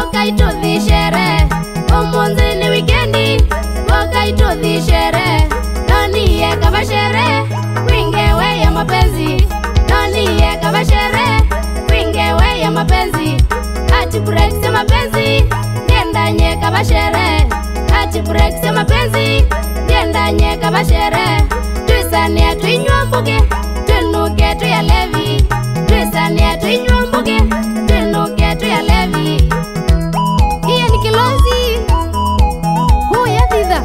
wakaituthi shere. Umunzi ni wikendi, wakaituthi shere. Noniye kabashere, wingewe ya mapenzi. Noniye kabashere, wingewe ya mapenzi. Ati break se mapenzi, niendanye kabashere. Ati break se mapenzi, niendanye kabashere. Tuisane tuinywa mbuge, tunuke tuyalevi. Tuisane tuinywa mbuge, tunuke tuyalevi. Iye ni Kilonzi, huya thitha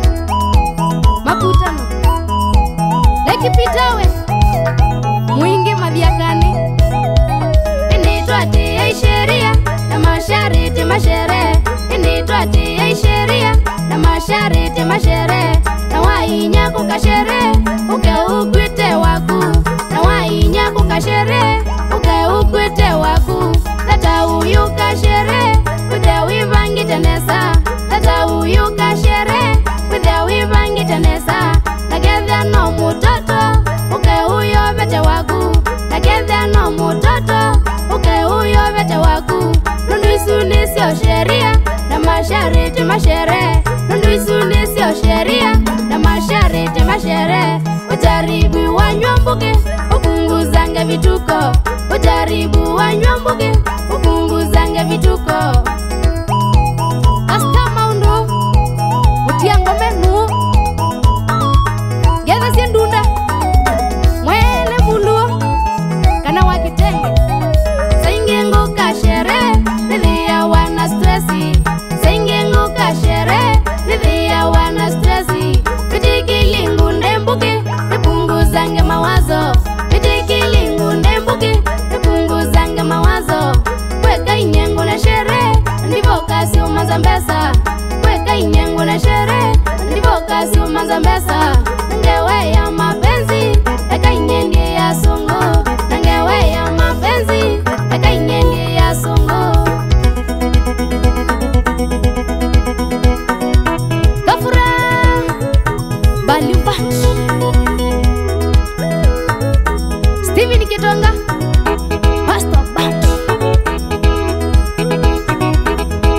makutano Leki Pitawe mwingi mathiakane. Initwati ya sheria na mashariti mashere. Initwati ya sheria na mashariti mashere. Na wainya kukashere uke ukwite waku. Na wainya kukashere uke ukwite waku. Tata uyu kashere withe wivangi tenesa. Tata uyu kashere withe wivangi tenesa. Nagetha no mutoto uke uyo vete waku. Nagetha no mutoto uke uyo vete waku. Nundu isu nisio sheria na mashariti mashere. Nundu isu nisio sheria na mashariti mashere. Ujaribu wanywa mbuge upunguzange vituko. Ujaribu wanywa mbuge upunguzange vituko. Asta maundu mutia ngomenu getha siendunda mwele mulu kana wakitenge. Sainge nguka shere nithia wana stressi. Sainge nguka shere nithia wana stressi. Vitikilingu ndembuke nipunguzange mawazo. Vitikilingu ndembuke nipunguzange mawazo. Weka inyengo na shere ndivo kasi umanza mbesa. Weka inyengo na shere ndivo kasi umanza mbesa. Nangewe ya mapenzi eka inyendi ya sungu. Nangewe ya mapenzi eka inyendi ya sungu. Kafura Baliubat Steven Kitonga Pastor Bat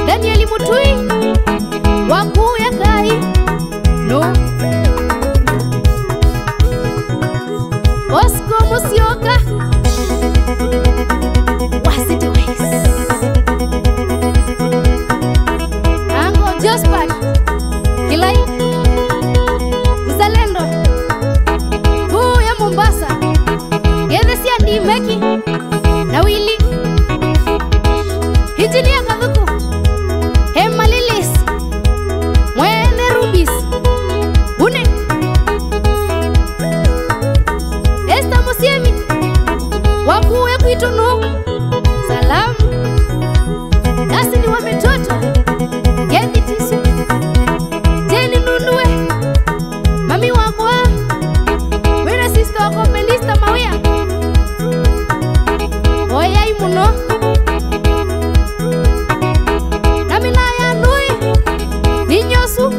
Daniel Mutui Waku ya kai No Bosco Musioka Wasiti Ways Ango Josphat Kilai Mzalendo Kuu ya Mombasa Gethesia Ndimeki na Willy Hijinia Kathuku Hema Lilis Mwene Rubis Une Esther Musiemi Wakuu ya Kuitunu Salamu Nasi ni wametoto Gethi Tisu Jeni Nunue Mami wakwa Wena sister wako Melista Mawia Oya imuno Namina ya nui Ninyosu